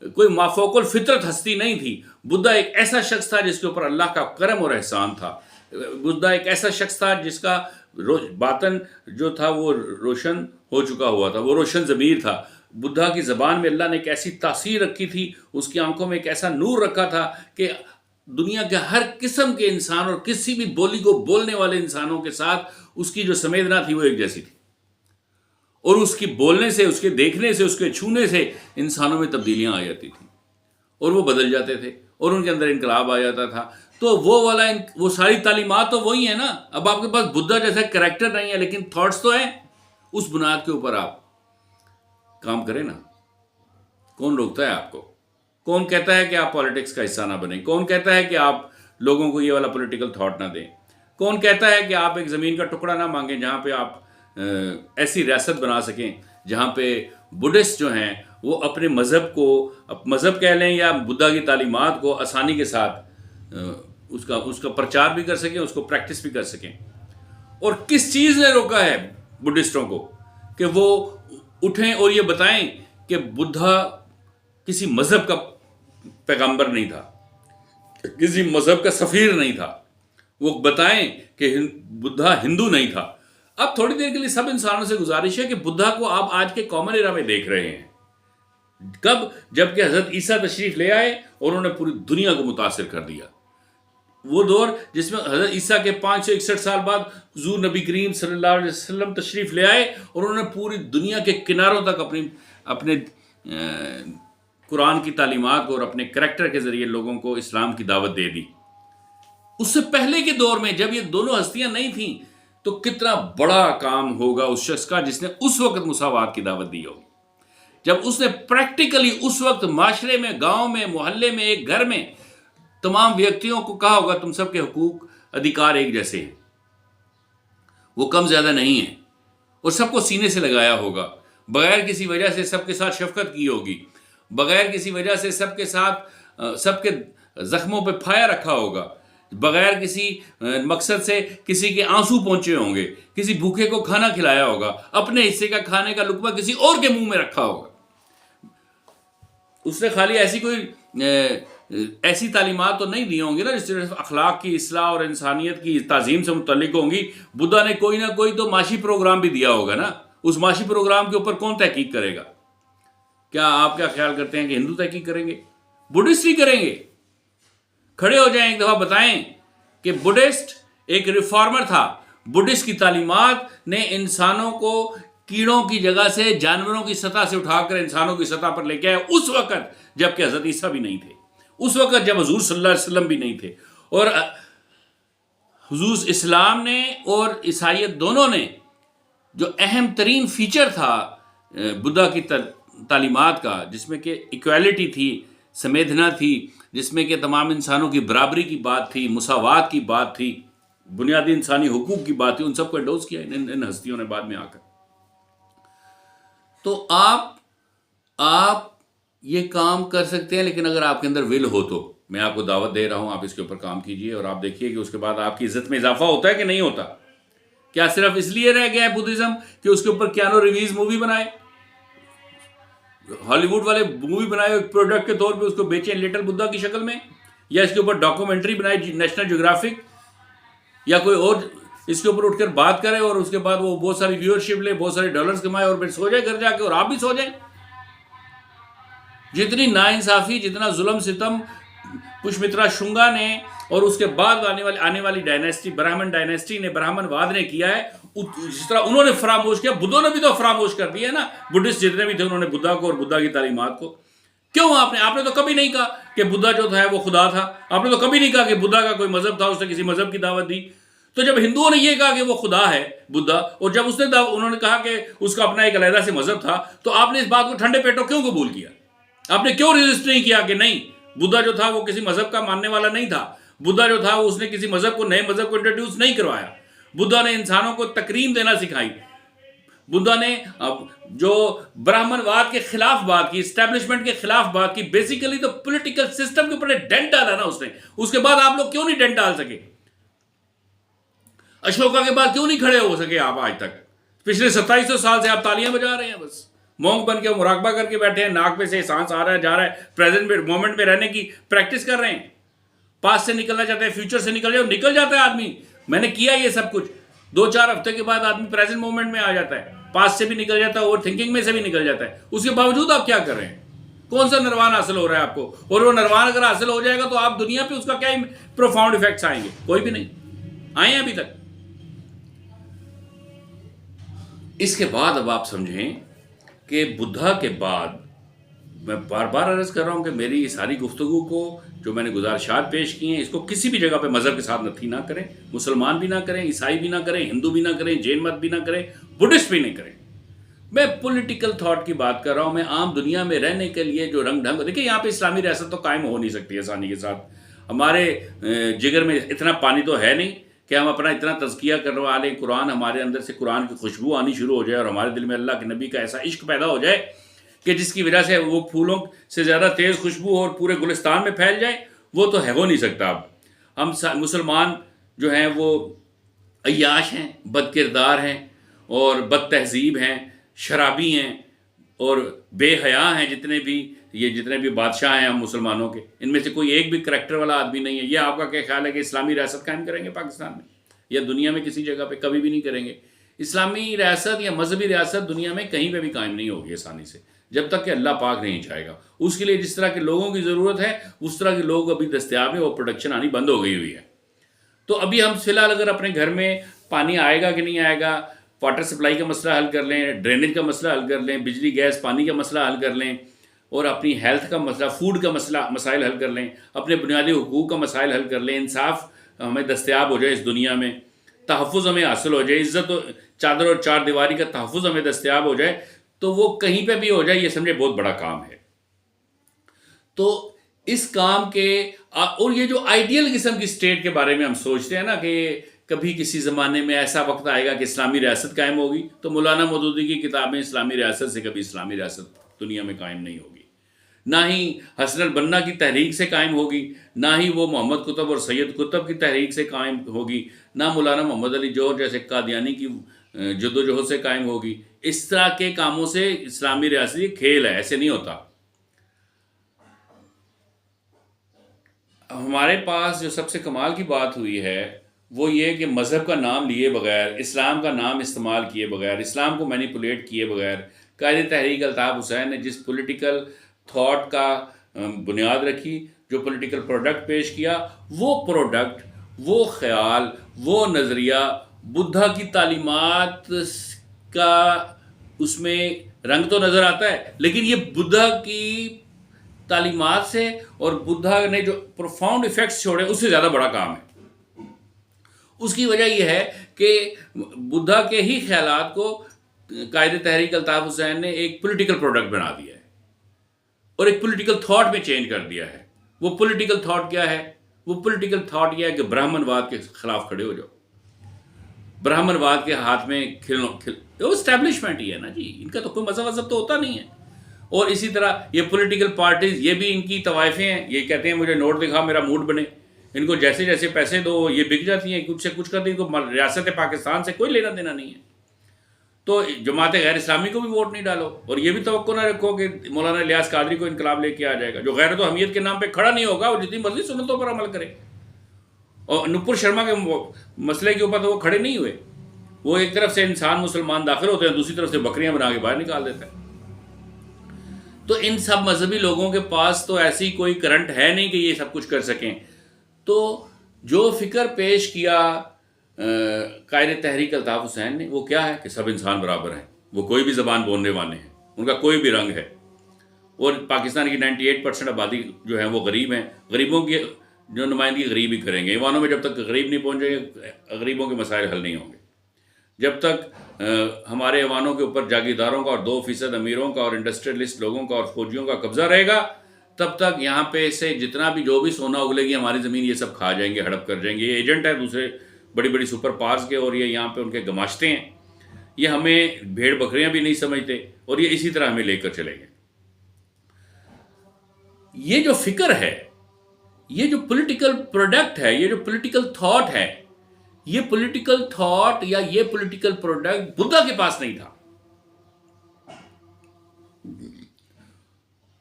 कोई माफौकुल फितरत हस्ती नहीं थी। बुद्धा एक ऐसा शख्स था जिसके ऊपर अल्लाह का करम और एहसान था। बुद्धा एक ऐसा शख्स था जिसका बातन जो था वो रोशन हो चुका हुआ था, वो रोशन ज़मीर था। बुद्धा की ज़बान में अल्लाह ने एक ऐसी तासीर रखी थी, उसकी आंखों में एक ऐसा नूर रखा था कि दुनिया के हर किस्म के इंसान और किसी भी बोली को बोलने वाले इंसानों के साथ उसकी जो संवेदना थी वो एक जैसी थी। और उसकी बोलने से, उसके देखने से, उसके छूने से इंसानों में तब्दीलियां आ जाती थी और वो बदल जाते थे और उनके अंदर इनकलाब आ जाता था। तो वो सारी तालीमात तो वही है ना। अब आपके पास बुद्धा जैसा कैरेक्टर नहीं है लेकिन थॉट्स तो हैं। उस बुनियाद के ऊपर आप काम करें ना। कौन रोकता है आपको? कौन कहता है कि आप पॉलिटिक्स का हिस्सा ना बने? कौन कहता है कि आप लोगों को ये वाला पॉलिटिकल थॉट ना दें? कौन कहता है कि आप एक ज़मीन का टुकड़ा ना मांगें जहाँ पे आप ऐसी रियासत बना सकें जहाँ पे बुद्धिस्ट जो हैं वो अपने मज़हब कह लें या बुद्धा की तालीमात को आसानी के साथ उसका प्रचार भी कर सकें, उसको प्रैक्टिस भी कर सकें? और किस चीज़ ने रोका है बुद्धिस्टों को कि वो उठें और ये बताएं कि बुद्धा किसी मज़हब का पैगंबर नहीं था, किसी मज़हब का सफ़ीर नहीं था। वो बताएं कि बुद्धा हिंदू नहीं था। अब थोड़ी देर के लिए सब इंसानों से गुजारिश है कि बुद्धा को आप आज के कॉमन एरा में देख रहे हैं। कब? जबकि हज़रत ईसा तशरीफ़ ले आए और उन्होंने पूरी दुनिया को मुतासिर कर दिया। वो दौर जिसमें हज़रत ईसा के 561 साल बाद हुज़ूर नबी करीम सल्लल्लाहु अलैहि वसल्लम तशरीफ़ ले आए और उन्होंने पूरी दुनिया के किनारों तक अपने कुरान की तालीमात को और अपने करैक्टर के ज़रिए लोगों को इस्लाम की दावत दे दी। उससे पहले के दौर में जब ये दोनों हस्तियां नहीं थीं तो कितना बड़ा काम होगा उस शख्स का जिसने उस वक्त मुसावात की दावत दी होगी, जब उसने प्रैक्टिकली उस वक्त माशरे में, गांव में, मोहल्ले में, एक घर में तमाम व्यक्तियों को कहा होगा तुम सबके हुकूक अधिकार एक जैसे हैं, वो कम ज़्यादा नहीं है, और सबको सीने से लगाया होगा, बगैर किसी वजह से सबके साथ शफकत की होगी, बगैर किसी वजह से सबके साथ सबके ज़ख्मों पे फाया रखा होगा, बगैर किसी मकसद से किसी के आंसू पहुंचे होंगे, किसी भूखे को खाना खिलाया होगा, अपने हिस्से का खाने का लुकमा किसी और के मुंह में रखा होगा। उसने खाली ऐसी तालीमात तो नहीं दी होंगी ना जिस तरह अखलाक की इस्लाह और इंसानियत की ताज़ीम से मुतल्लिक होंगी। बुद्धा ने कोई ना कोई तो माशी प्रोग्राम भी दिया होगा ना। उस माशी प्रोग्राम के ऊपर कौन तहकीक करेगा? क्या आप क्या ख्याल करते हैं कि हिंदू तहकीक करेंगे? बुद्धिस्ट ही करेंगे? खड़े हो जाएं, एक दफ़ा बताएं कि बुद्धिस्ट एक रिफॉर्मर था। बुद्धिस्ट की तालीमात ने इंसानों को कीड़ों की जगह से जानवरों की सतह से उठाकर इंसानों की सतह पर लेके आए, उस वक़्त जबकि हज़रत ईसा भी नहीं थे, उस वक़्त जब हुज़ूर सल्लल्लाहु अलैहि वसल्लम भी नहीं थे। और हुज़ूर इस्लाम ने और ईसाइयत दोनों ने जो अहम तरीन फ़ीचर था बुद्धा की तालीमात का, जिसमें कि इक्वालिटी थी, संवेदना थी, जिसमें कि तमाम इंसानों की बराबरी की बात थी, मुसावात की बात थी, बुनियादी इंसानी हुकूक की बात थी, उन सबको एंडोर्स किया इन हस्तियों ने बाद में आकर। तो आप ये काम कर सकते हैं, लेकिन अगर आपके अंदर विल हो तो मैं आपको दावत दे रहा हूँ, आप इसके ऊपर काम कीजिए और आप देखिए कि उसके बाद आपकी इज्जत में इजाफा होता है कि नहीं होता। क्या सिर्फ इसलिए रह गया है बुद्धिज़्म कि उसके ऊपर कियानो रिव्यूज मूवी बनाए, हॉलीवुड वाले मूवी बनाए, प्रोडक्ट के तौर पे उसको बेचें लिटिल बुद्धा की शक्ल में, या इसके ऊपर डॉक्यूमेंट्री बनाई नेशनल ज्योग्राफिक या कोई और इसके ऊपर उठकर बात करे और उसके बाद वो बहुत सारी व्यूअरशिप ले, बहुत सारे डॉलर्स कमाए और फिर सो जाए घर जाके और आप भी सो जाए। जितनी नाइंसाफी, जितना जुल्म सितम पुष्यमित्रा शुंगा ने और उसके बाद आने वाली डायनेस्टी, ब्राह्मण डायनेस्टी ने, ब्राह्मणवाद ने किया है, जिस तरह उन्होंने फरामोश किया, बुद्धों ने भी तो फरामोश कर दिया ना। बुद्धिस्ट जितने भी थे उन्होंने बुद्धा को और बुद्धा की तालीमात को, क्यों आपने तो कभी नहीं कहा कि बुद्धा जो था वो खुदा था। आपने तो कभी नहीं कहा कि बुद्धा का कोई मजहब था, उसने किसी मजहब की दावत दी। तो जब हिंदुओं ने ये कहा कि वो खुदा है बुद्धा, और जब उन्होंने कहा कि उसका अपना एक अलहदा से मजहब था, तो आपने इस बात को ठंडे पेटों क्यों कबूल किया? आपने क्यों रेजिस्ट नहीं किया कि नहीं, बुद्धा जो था वो किसी मजहब का मानने वाला नहीं था। बुद्धा जो था वो उसने किसी मजहब को, नए मजहब को इंट्रोड्यूस नहीं करवाया। बुद्धा ने इंसानों को तकरीम देना सिखाई। बुद्धा ने जो ब्राह्मणवाद के खिलाफ बात की, स्टैब्लिशमेंट के खिलाफ बात की, बेसिकली तो पॉलिटिकल सिस्टम के ऊपर डेंट डाला ना उसने। उसके बाद आप लोग क्यों नहीं डेंट डाल सके? अशोका के बाद क्यों नहीं खड़े हो सके आप आज तक? पिछले 2700 साल से आप तालियां बजा रहे हैं, बस मौंग बन के मुराकबा करके बैठे हैं, नाक पे से सांस आ रहा है जा रहा है, प्रेजेंट मोमेंट में रहने की प्रैक्टिस कर रहे हैं। पास्ट से निकलना चाहते हैं, फ्यूचर से निकल जाता है आदमी। मैंने किया ये सब कुछ, 2-4 हफ्ते के बाद आदमी प्रेजेंट मोमेंट में आ जाता है, पास्ट से भी निकल जाता है, ओवर थिंकिंग में से भी निकल जाता है। उसके बावजूद आप क्या कर रहे हैं? कौन सा निर्वाण हासिल हो रहा है आपको? और वो निर्वाण अगर हासिल हो जाएगा तो आप दुनिया पे उसका क्या प्रोफाउंड इफेक्ट्स आएंगे? कोई भी नहीं आए हैं अभी तक। इसके बाद अब आप समझें कि बुद्धा के बाद, मैं बार बार अर्ज कर रहा हूं कि मेरी ये सारी गुफ्तगू को, जो मैंने गुजारिशात पेश की हैं, इसको किसी भी जगह पे मजहब के साथ नथी ना करें। मुसलमान भी ना करें, ईसाई भी ना करें, हिंदू भी ना करें, जैन मत भी ना करें, बुद्धिस्ट भी नहीं करें। मैं पॉलिटिकल थॉट की बात कर रहा हूं। मैं आम दुनिया में रहने के लिए जो रंग ढंग, देखिए यहाँ पे इस्लामी रियासत तो कायम हो नहीं सकती आसानी के साथ। हमारे जिगर में इतना पानी तो है नहीं कि हम अपना इतना तज़किया करवा लें, कुरान हमारे अंदर से कुरान की खुशबू आनी शुरू हो जाए और हमारे दिल में अल्लाह के नबी का ऐसा इश्क पैदा हो जाए कि जिसकी वजह से वो फूलों से ज़्यादा तेज़ खुशबू और पूरे गुलिस्तान में फैल जाए। वो तो है, हो नहीं सकता। अब हम मुसलमान जो हैं वो अय्याश हैं, बद किरदार हैं और बद तहजीब हैं, शराबी हैं और बेहया हैं। जितने भी बादशाह हैं हम मुसलमानों के, इनमें से कोई एक भी करैक्टर वाला आदमी नहीं है। ये आपका क्या ख्याल है कि इस्लामी रियासत कायम करेंगे पाकिस्तान में या दुनिया में किसी जगह पे? कभी भी नहीं करेंगे। इस्लामी रियासत या मजहबी रियासत दुनिया में कहीं पे भी कायम नहीं होगी आसानी से, जब तक कि अल्लाह पाक नहीं चाहेगा। उसके लिए जिस तरह के लोगों की ज़रूरत है उस तरह के लोग अभी दस्तयाब है, और प्रोडक्शन आनी बंद हो गई हुई है। तो अभी हम फिलहाल अगर अपने घर में पानी आएगा कि नहीं आएगा, वाटर सप्लाई का मसला हल कर लें, ड्रेनेज का मसला हल कर लें, बिजली गैस पानी का मसला हल कर लें, और अपनी हेल्थ का मसला, फूड का मसाइल हल कर लें, अपने बुनियादी हुकूक का मसाइल हल कर लें, इंसाफ हमें दस्तयाब हो जाए इस दुनिया में, तहफ़्फ़ुज़ हमें हासिल हो जाए, इज़्ज़त और चादर और चार दीवारी का तहफ़्फ़ुज़ हमें दस्तयाब हो जाए, तो वो कहीं पे भी हो जाए, ये समझे बहुत बड़ा काम है। तो इस काम के और ये जो आइडियल किस्म की स्टेट के बारे में हम सोचते हैं ना कि कभी किसी ज़माने में ऐसा वक्त आएगा कि इस्लामी रियासत कायम होगी, तो मौलाना मौदूदी की किताबें इस्लामी रियासत से कभी इस्लामी रियासत दुनिया में कायम नहीं होगी, ना ही हसन बन्ना की तहरीक से कायम होगी, ना ही वो मोहम्मद कुतुब और सैयद कुतुब की तहरीक से कायम होगी, ना मौलाना मोहम्मद अली जौहर जैसे कादियानी की जद्दोजहद से कायम होगी। इस तरह के कामों से इस्लामी रियासत ये खेल है, ऐसे नहीं होता। हमारे पास जो सबसे कमाल की बात हुई है वो ये कि मज़हब का नाम लिए बगैर, इस्लाम का नाम इस्तेमाल किए बगैर, इस्लाम को मैनिपुलेट किए बगैर, कायद तहरीक अल्ताफ़ हुसैन ने जिस पॉलिटिकल थॉट का बुनियाद रखी, जो पॉलिटिकल प्रोडक्ट पेश किया, वो प्रोडक्ट, वो ख्याल, वो नज़रिया बुद्धा की तालीमात का उसमें रंग तो नज़र आता है, लेकिन ये बुद्धा की तालीमात से और बुद्धा ने जो प्रोफाउंड इफ़ेक्ट्स छोड़े उससे ज़्यादा बड़ा काम है। उसकी वजह यह है कि बुद्धा के ही ख्यालात को कायदे तहरीक अल्ताफ़ हुसैन ने एक पॉलिटिकल प्रोडक्ट बना दिया है और एक पॉलिटिकल थॉट में चेंज कर दिया है। वो पॉलिटिकल थॉट क्या है? वो पॉलिटिकल थॉट यह है कि ब्राह्मणवाद के खिलाफ खड़े हो जाओ, ब्राह्मणवाद के हाथ में वो इस्टेब्लिशमेंट ही है ना जी, इनका तो कोई मज़हब तो होता नहीं है। और इसी तरह ये पॉलिटिकल पार्टीज़, ये भी इनकी तवाइफें हैं, ये कहते हैं मुझे नोट दिखा मेरा मूड बने, इनको जैसे जैसे पैसे दो ये बिक जाती हैं, कुछ से कुछ करती हैं, इनको रियासत पाकिस्तान से कोई लेना देना नहीं है। तो जमात गैर इस्लामी को भी वोट नहीं डालो और ये भी तवक्को ना रखो कि मौलाना इलियास कादरी को इनकलाब लेके आ जाएगा। जो गैरत व हमीयत के नाम पे खड़ा नहीं होगा वो जितनी मर्जी सुन्नतों पर अमल करे। और नुपुर शर्मा के मसले के ऊपर तो वो खड़े नहीं हुए। वो एक तरफ से इंसान मुसलमान दाखिल होते हैं, दूसरी तरफ से बकरियां बना के बाहर निकाल देते हैं। तो इन सब मजहबी लोगों के पास तो ऐसी कोई करंट है नहीं कि ये सब कुछ कर सकें। तो जो फिक्र पेश किया कायदे तहरीक अल्ताफ़ हुसैन ने, वो क्या है कि सब इंसान बराबर हैं, वो कोई भी ज़बान बोलने वाले हैं, उनका कोई भी रंग है। और पाकिस्तान की 98% आबादी जो है वो गरीब हैं, गरीबों की जो नुमाइंदगी गरीब ही करेंगे। ईवानों में जब तक गरीब नहीं पहुँचेंगे गरीबों के मसाइल हल नहीं होंगे। जब तक हमारे ऐवानों के ऊपर जागीरदारों का और 2% अमीरों का और इंडस्ट्रियलिस्ट लोगों का और फौजियों का कब्जा रहेगा, तब तक यहाँ पे से जितना भी जो भी सोना उगलेगी हमारी ज़मीन, ये सब खा जाएंगे, हड़प कर जाएंगे। ये एजेंट है दूसरे बड़ी बड़ी सुपर पावर्स के, और ये यहाँ पे उनके गमाश्ते हैं। ये हमें भेड़ बकरियाँ भी नहीं समझते, और ये इसी तरह हमें लेकर चलेंगे। ये जो फिक्र है, ये जो पॉलिटिकल प्रोडक्ट है, ये जो पॉलिटिकल थॉट है, ये पॉलिटिकल थॉट या ये पॉलिटिकल प्रोडक्ट बुद्धा के पास नहीं था।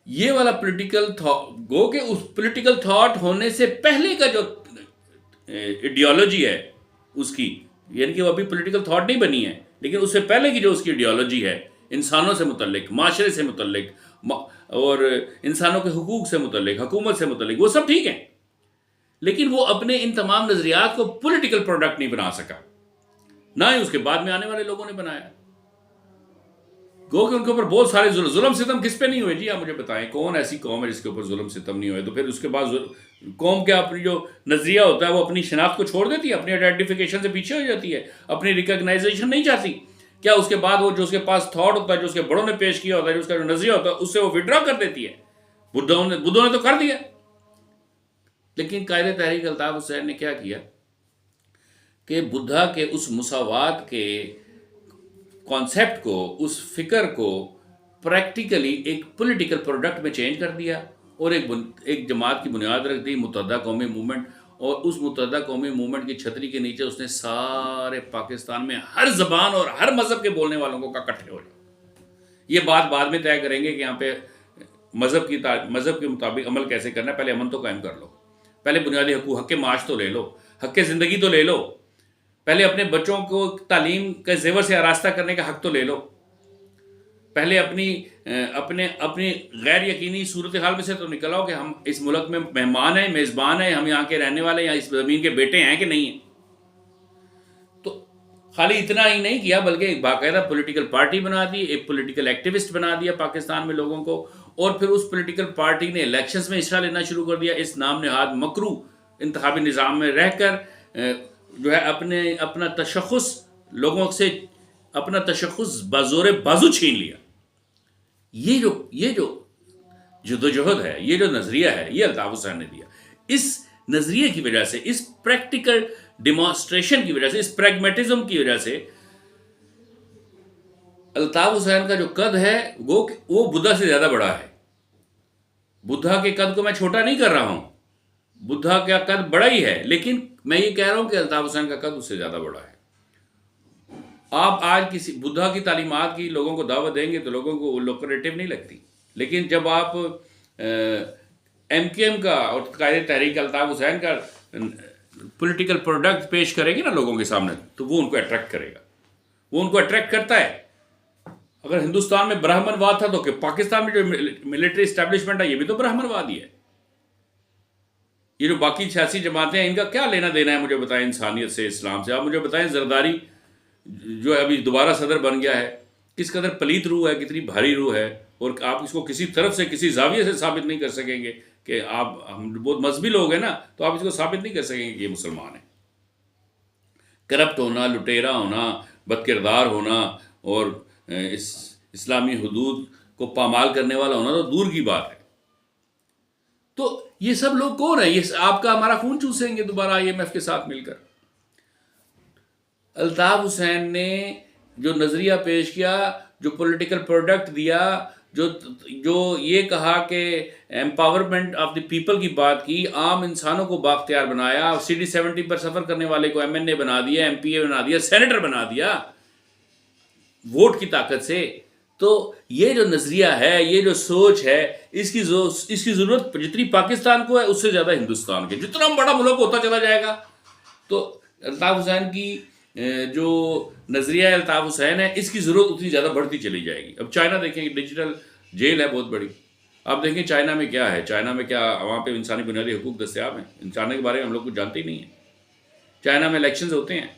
ये वाला पॉलिटिकल थॉट गो के उस पॉलिटिकल थॉट होने से पहले का जो आइडियोलॉजी है उसकी, यानी कि वो अभी पॉलिटिकल थॉट नहीं बनी है, लेकिन उससे पहले की जो उसकी आइडियोलॉजी है, इंसानों से मुतल्लिक, माशरे से मुतल्लिक और इंसानों के हुकूक से मुतल्लिक, हुकूमत से मुतल्लिक, वो सब ठीक है। लेकिन वो अपने इन तमाम नजरियात को पॉलिटिकल प्रोडक्ट नहीं बना सका, ना ही उसके बाद में आने वाले लोगों ने बनाया। गो कि उनके ऊपर बहुत सारे जुल्म सितम किस पे नहीं हुए जी? आप मुझे बताएं, कौन ऐसी कौम है जिसके ऊपर जुल्म सितम नहीं हुए? तो फिर उसके बाद कौम क्या अपनी जो नजरिया होता है वो अपनी शनाख्त को छोड़ देती है, अपनी आइडेंटिफिकेशन से पीछे हो जाती है, अपनी रिकॉग्नाइजेशन नहीं चाहती क्या? उसके बाद वो जो उसके पास थॉट होता है, जो उसके बड़ों ने पेश किया होता है, जो उसका जो नजरिया होता है, उससे वो विड्रॉ कर देती है। बुद्धों ने तो कर दिया। लेकिन कायदे तहरीक अल्ताफ़ हुसैन ने क्या किया कि बुद्धा के उस मुसावात के कॉन्सेप्ट को, उस फिक्र को प्रैक्टिकली एक पॉलिटिकल प्रोडक्ट में चेंज कर दिया और एक जमात की बुनियाद रख दी, मुत्तहदा कौमी मूवमेंट। और उस मुत्तहदा कौमी मूवमेंट की छतरी के नीचे उसने सारे पाकिस्तान में हर जबान और हर मज़हब के बोलने वालों को इकट्ठे हो जाओ। ये बात बाद में तय करेंगे कि यहाँ पे मज़हब के मुताबिक अमल कैसे करना है। पहले अमन तो कायम कर लो, पहले बुनियादी हक के माश तो ले लो, हक के ज़िंदगी तो ले लो, पहले अपने बच्चों को तालीम के जेवर से आरास्ता करने का हक तो ले लो, पहले अपनी गैर यकीनी सूरत हाल में से तो निकल आओ कि हम इस मुल्क में मेहमान हैं, मेज़बान हैं, हम यहाँ के रहने वाले हैं, इस ज़मीन के बेटे हैं कि नहीं हैं। तो खाली इतना ही नहीं किया, बल्कि एक बाकायदा पॉलिटिकल पार्टी बना दी, एक पॉलिटिकल एक्टिविस्ट बना दिया पाकिस्तान में लोगों को। और फिर उस पॉलिटिकल पार्टी ने इलेक्शंस में हिस्सा लेना शुरू कर दिया, इस नाम नहाद मकरू इंतखाबी निज़ाम में रहकर जो है अपना तशख़्ख़ुस लोगों से, अपना तशख़्ख़ुस बाज़ोर बाजू छीन लिया। ये जो जदोजहद है, ये जो नज़रिया है, ये अल्ताफ़ हुसैन ने दिया। इस नज़रिए की वजह से, इस प्रैक्टिकल डिमॉन्स्ट्रेशन की वजह से, इस प्रैग्मेटिज्म की वजह से अल्ताफ़ हुसैन का जो कद है वो बुद्धा से ज़्यादा बड़ा है। बुद्धा के कद को मैं छोटा नहीं कर रहा हूँ, बुद्धा का कद बड़ा ही है, लेकिन मैं ये कह रहा हूँ कि अल्ताफ़ हुसैन का कद उससे ज़्यादा बड़ा है। आप आज किसी बुद्धा की तालीमात की लोगों को दावत देंगे तो लोगों को लोकरेटिव नहीं लगती, लेकिन जब आप MKM का और कायदे तहरीक अल्ताफ़ हुसैन का पॉलिटिकल प्रोडक्ट पेश करेंगे ना लोगों के सामने, तो वो उनको अट्रैक्ट करेगा, वो उनको अट्रैक्ट करता है। अगर हिंदुस्तान में ब्राह्मणवाद था तो कि पाकिस्तान में जो मिलिट्री इस्टेब्लिशमेंट है ये भी तो ब्राह्मणवाद ही है। ये जो बाकी सियासी जमातें हैं, इनका क्या लेना देना है मुझे बताएं इंसानियत से, इस्लाम से? आप मुझे बताएं जरदारी जो है अभी दोबारा सदर बन गया है, किस कदर पलीत रूह है, कितनी भारी रूह है, और आप इसको किसी तरफ से, किसी जाविये से साबित नहीं कर सकेंगे कि हम बहुत मजहबी लोग हैं ना, तो आप इसको साबित नहीं कर सकेंगे कि ये मुसलमान है। करप्ट होना, लुटेरा होना, बदकिरदार होना और इस्लामी हुदूद को पामाल करने वाला होना तो दूर की बात है। तो ये सब लोग कौन है? ये आपका हमारा खून चूसेंगे दोबारा IMF के साथ मिलकर। अल्ताफ़ हुसैन ने जो नज़रिया पेश किया, जो पॉलिटिकल प्रोडक्ट दिया, जो ये कहा कि एम्पावरमेंट ऑफ द पीपल की बात की, आम इंसानों को बाख्तियार बनाया, CD 70 पर सफ़र करने वाले को MNA बना दिया, MPA बना दिया, सेनेटर बना दिया वोट की ताकत से। तो ये जो नज़रिया है, ये जो सोच है, इसकी ज़रूरत जितनी पाकिस्तान को है उससे ज़्यादा हिंदुस्तान के। जितना बड़ा मुल्क होता चला जाएगा तो अल्ताफ़ हुसैन की जो नज़रिया अल्ताफ़ हुसैन है, इसकी ज़रूरत उतनी ज़्यादा बढ़ती चली जाएगी। अब चाइना देखेंगे, डिजिटल जेल है बहुत बड़ी। आप देखें चाइना में क्या है, चाइना में क्या वहाँ पे इंसानी बुनियादी हकूक़ दस्तयाब हैं? चाइना के बारे में हम लोग कुछ जानते ही नहीं है। चाइना में इलेक्शंस होते हैं,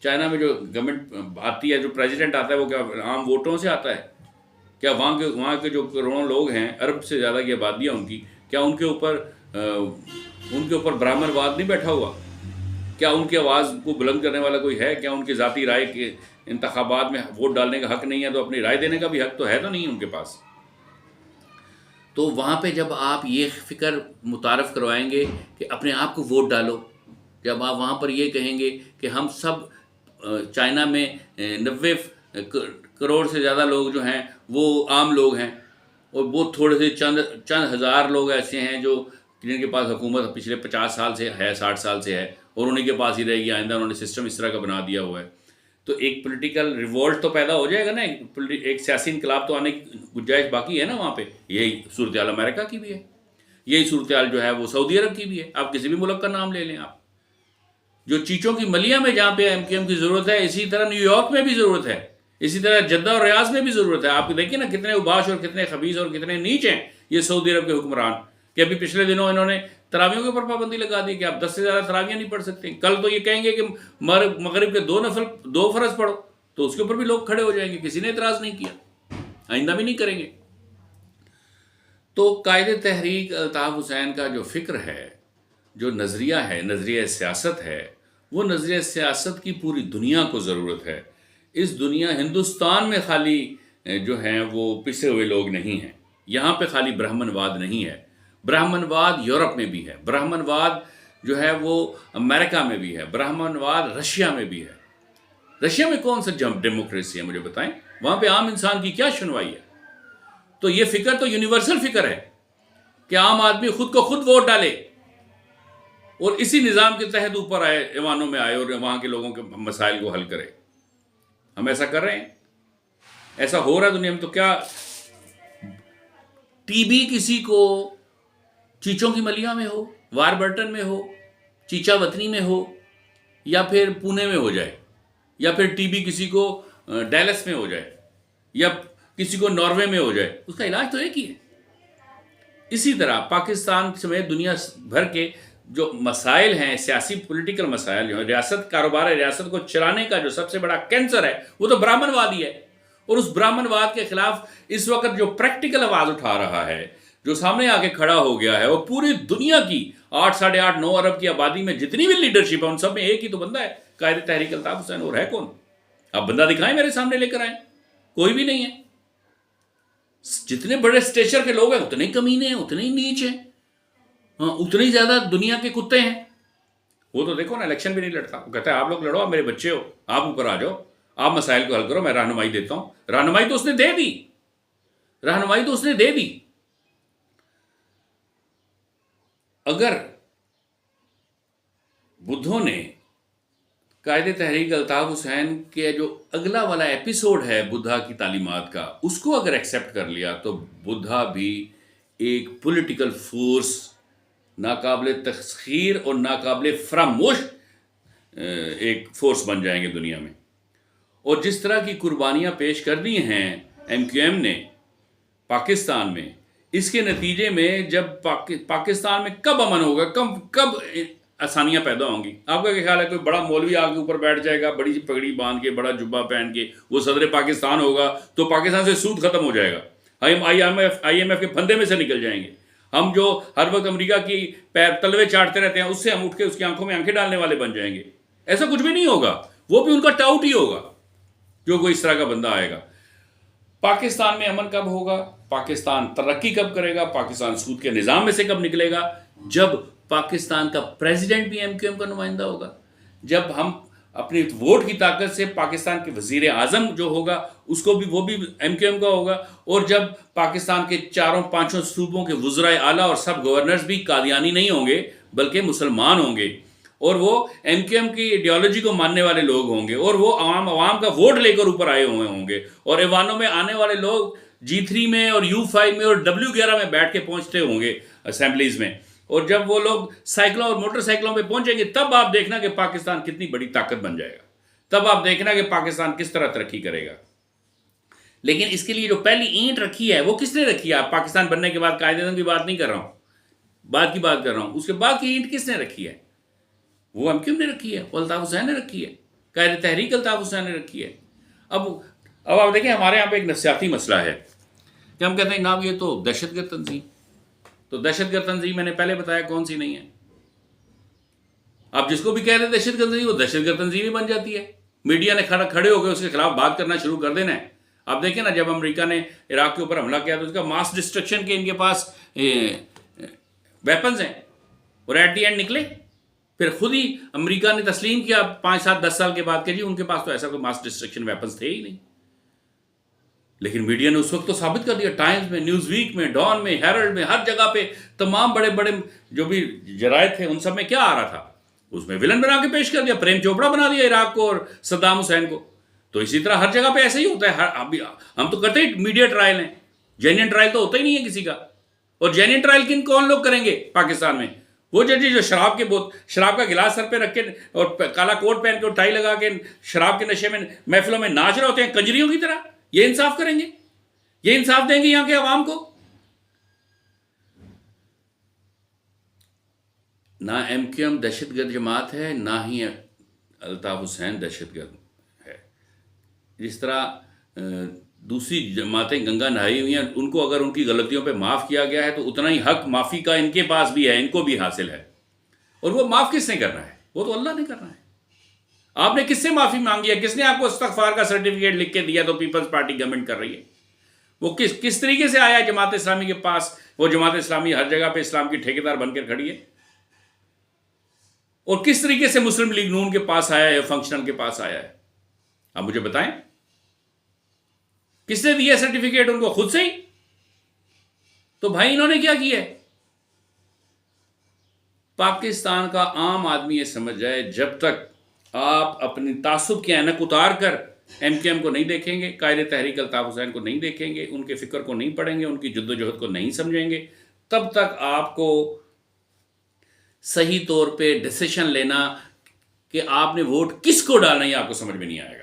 चाइना में जो गवर्नमेंट आती है, जो प्रेसिडेंट आता है, वो क्या आम वोटों से आता है? क्या वहाँ के जो करोड़ों लोग हैं, अरब से ज़्यादा की आबादी है उनकी, क्या उनके ऊपर ब्राह्मणवाद नहीं बैठा हुआ? क्या उनकी आवाज़ को बुलंद करने वाला कोई है? क्या उनकी ज़ाती राय के इंतखाबात में वोट डालने का हक़ नहीं है, तो अपनी राय देने का भी हक़ तो है तो नहीं उनके पास? तो वहाँ पे जब आप ये फ़िक्र मुतारफ़ करवाएंगे कि अपने आप को वोट डालो, जब आप वहाँ पर ये कहेंगे कि हम सब चाइना में 90 करोड़ से ज़्यादा लोग जो हैं वो आम लोग हैं, और वो थोड़े से चंद हज़ार लोग ऐसे हैं जो जिनके पास हुकूमत पिछले 50 साल से है, 60 साल से है, और उन्हीं के पास ही रहेगी आइंदा। उन्होंने सिस्टम इस तरह का बना दिया हुआ है। तो एक पॉलिटिकल रिवोल्ट तो पैदा हो जाएगा ना, एक सियासी इनकलाब तो आने की गुंजाइश बाकी है ना वहाँ पे। यही सूरत हाल अमेरिका की भी है, यही सूरत हाल जो है वो सऊदी अरब की भी है। आप किसी भी मुल्क का नाम ले लें, आप जो चीचों की मलिया में जहाँ पे एमकेएम की ज़रूरत है, इसी तरह न्यूयॉर्क में भी ज़रूरत है, इसी तरह जद्दा और रियाज में भी ज़रूरत है। आप देखिए ना कितने उबाश और कितने खबीस और कितने नीच हैं ये सऊदी अरब के हुक्मरान, कि अभी पिछले दिनों इन्होंने तरावियों के ऊपर पाबंदी लगा दी कि आप 10 से ज़्यादा तरावियाँ नहीं पढ़ सकते। कल तो ये कहेंगे कि मगरिब के 2 फ़र्ज़ पढ़ो, तो उसके ऊपर भी लोग खड़े हो जाएंगे। किसी ने एतराज़ नहीं किया, आइंदा भी नहीं करेंगे। तो कायदे तहरीक अल्ताफ़ हुसैन का जो फ़िक्र है, जो नज़रिया है, नज़रिया सियासत है, वो नज़रिया सियासत की पूरी दुनिया को ज़रूरत है। इस दुनिया हिंदुस्तान में खाली जो हैं वो पिसे हुए लोग नहीं हैं। यहाँ पे खाली ब्राह्मणवाद नहीं है, ब्राह्मणवाद यूरोप में भी है, ब्राह्मणवाद जो है वो अमेरिका में भी है, ब्राह्मणवाद रशिया में भी है। रशिया में कौन सा डेमोक्रेसी है मुझे बताएं? वहाँ पे आम इंसान की क्या सुनवाई है? तो ये फ़िक्र तो यूनिवर्सल फ़िक्र है कि आम आदमी खुद को खुद वोट डाले और इसी निज़ाम के तहत ऊपर आए, ऐवानों में आए और वहाँ के लोगों के मसाइल को हल करे। हम ऐसा कर रहे हैं, ऐसा हो रहा है दुनिया में। तो क्या टीबी किसी को चीचों की मलिया में हो, वारबर्टन में हो, चीचा वतनी में हो, या फिर पुणे में हो जाए, या फिर टीबी किसी को डैलस में हो जाए, या किसी को नॉर्वे में हो जाए, उसका इलाज तो एक ही है। इसी तरह पाकिस्तान समेत दुनिया भर के जो मसाइल हैं, सियासी पॉलिटिकल मसाइल जो है, रियासत कारोबार है, रियासत को चलाने का जो सबसे बड़ा कैंसर है वो तो ब्राह्मणवाद ही है। और उस ब्राह्मणवाद के खिलाफ इस वक्त जो प्रैक्टिकल आवाज़ उठा रहा है, जो सामने आके खड़ा हो गया है, वो पूरी दुनिया की 8, 8.5, 9 अरब की आबादी में जितनी भी लीडरशिप है उन सब में एक ही तो बंदा है, कायदे तहरीक अल्ताफ़ हुसैन। और है कौन? आप बंदा दिखाएं, मेरे सामने लेकर आए। कोई भी नहीं है। जितने बड़े स्टेचर के लोग हैं उतने ही कमीने हैं, उतने ही नीच हैं, हाँ, उतने ही ज़्यादा दुनिया के कुत्ते हैं। वो तो देखो ना, इलेक्शन भी नहीं लड़ता। वो कहता है आप लोग लड़ो, आप मेरे बच्चे हो, आप ऊपर आ जाओ, आप मसाइल को हल करो, मैं रहनुमाई देता हूं। रहनुमाई तो उसने दे दी, रहनुमाई तो उसने दे दी। अगर बुद्धों ने कायदे तहरीक अल्ताफ़ हुसैन के जो अगला वाला एपिसोड है बुद्धा की तालीमात का, उसको अगर एक्सेप्ट कर लिया, तो बुद्धा भी एक पॉलिटिकल फोर्स, नाकाबिले तस्खीर और नाकाबिले फरामोश एक फोर्स बन जाएंगे दुनिया में। और जिस तरह की कुर्बानियाँ पेश कर दी हैं एमक्यूएम ने पाकिस्तान में, इसके नतीजे में जब पाकिस्तान में कब अमन होगा, कब आसानियाँ पैदा होंगी? आपका क्या ख्याल है? कोई बड़ा मौलवी आगे ऊपर बैठ जाएगा, बड़ी सी पगड़ी बांध के, बड़ा जुब्बा पहन के, वो सदर पाकिस्तान होगा, तो पाकिस्तान से सूद खत्म हो जाएगा, हम IMF के फंदे में से निकल जाएंगे। हम जो हर वक्त अमेरिका की पैर तलवे चाटते रहते हैं, उससे हम उठ के उसकी आंखों में आंखें डालने वाले बन जाएंगे। ऐसा कुछ भी नहीं होगा, वो भी उनका टाउट ही होगा जो कोई इस तरह का बंदा आएगा। पाकिस्तान में अमन कब होगा, पाकिस्तान तरक्की कब करेगा, पाकिस्तान सूद के निज़ाम में से कब निकलेगा? जब पाकिस्तान का प्रेसिडेंट भी एमक्यूएम का नुमाइंदा होगा, जब हम अपनी वोट की ताकत से पाकिस्तान के वज़ीर आज़म जो होगा उसको भी, वो भी एमक्यूएम का होगा, और जब पाकिस्तान के 4-5 सूबों के वज़राए आला और सब गवर्नर्स भी कादियानी नहीं होंगे बल्कि मुसलमान होंगे, और वो एमक्यूएम की आइडियोलॉजी को मानने वाले लोग होंगे, और वो आवाम का वोट लेकर ऊपर आए हुए होंगे, और ऐवानों में आने वाले लोग G3 में और U5 में और W11 में बैठ के पहुँचते होंगे असेंबलीज़ में, और जब वो लोग साइकिलों और मोटरसाइकिलों पे पहुंचेंगे तब आप देखना कि पाकिस्तान कितनी बड़ी ताकत बन जाएगा, तब आप देखना कि पाकिस्तान किस तरह तरक्की करेगा। लेकिन इसके लिए जो पहली ईंट रखी है वो किसने रखी है? आप पाकिस्तान बनने के बाद कायदे की बात नहीं कर रहा हूं, बात की बात कर रहा हूं, उसके बाद की ईंट किसने रखी है? वो एमक्यूएम ने रखी है, वो अल्ताफ हुसैन ने रखी है, कायदे तहरीक अल्ताफ हुसैन ने रखी है। अब आप देखें, हमारे यहाँ पे एक नफसियाती मसला है कि हम कहते हैं ना ये तो दहशतगर्द तंजीम, तो दहशतगर्द तंजीम मैंने पहले बताया कौन सी नहीं है। आप जिसको भी कह रहे हैं दहशतगर्द तंजीम, वो दहशतगर्द तंजीम ही बन जाती है। मीडिया ने खड़े होकर उसके खिलाफ बात करना शुरू कर देना है। आप देखें ना, जब अमेरिका ने इराक के ऊपर हमला किया तो उसका मास डिस्ट्रक्शन के इनके पास वेपन्स हैं, और एट दी एंड निकले फिर खुद ही अमेरिका ने तस्लीम किया 5, 7, 10 साल के बाद के जी उनके पास तो ऐसा कोई मास डिस्ट्रक्शन वेपन्स थे ही नहीं। लेकिन मीडिया ने उस वक्त तो साबित कर दिया, टाइम्स में, न्यूज़ वीक में, डॉन में, हेरल्ड में, हर जगह पे तमाम बड़े बड़े जो भी जरायद थे उन सब में क्या आ रहा था, उसमें विलन बना के पेश कर दिया, प्रेम चोपड़ा बना दिया इराक को और सद्दाम हुसैन को। तो इसी तरह हर जगह पे ऐसा ही होता है। हम तो करते ही मीडिया ट्रायल हैं, जेन्युइन ट्रायल तो होता ही नहीं है किसी का। और जेन्युइन ट्रायल कौन लोग करेंगे पाकिस्तान में? वो जज जो शराब का गिलास सर पे रख के और काला कोट पहन के और टाई लगा के शराब के नशे में महफिलों में नाच रहे होते हैं कंजरियों की तरह, ये इंसाफ करेंगे? ये इंसाफ देंगे यहां के अवाम को? ना एमक्यूएम दहशतगर्द जमात है, ना ही अल्ताफ हुसैन दहशतगर्द है। जिस तरह दूसरी जमातें गंगा नहाई हुई हैं, उनको अगर उनकी गलतियों पे माफ़ किया गया है तो उतना ही हक माफ़ी का इनके पास भी है, इनको भी हासिल है। और वो माफ़ किसने करना है? वो तो अल्लाह ने करना है। आपने किससे माफ़ी मांगी है? किसने आपको इस्तग़फ़ार का सर्टिफिकेट लिख के दिया तो पीपल्स पार्टी गवर्नमेंट कर रही है? वो किस तरीके से आया जमात इस्लामी के पास? वो जमात इस्लामी हर जगह पे इस्लाम की ठेकेदार बनकर खड़ी है। और किस तरीके से मुस्लिम लीग नून के पास आया है, फंक्शनल के पास आया है? आप मुझे बताएं, किसने दिया सर्टिफिकेट उनको? खुद से ही? तो भाई इन्होंने क्या किया है? पाकिस्तान का आम आदमी ये समझ जाए, जब तक आप अपनी तासुब की ऐनक उतार कर एमक्यूएम को नहीं देखेंगे, कायदे तहरीक अल्ताफ हुसैन को नहीं देखेंगे, उनके फिक्र को नहीं पढ़ेंगे, उनकी जद्दोजहद को नहीं समझेंगे, तब तक आपको सही तौर पे डिसीजन लेना कि आपने वोट किसको डालना है आपको समझ में नहीं आएगा।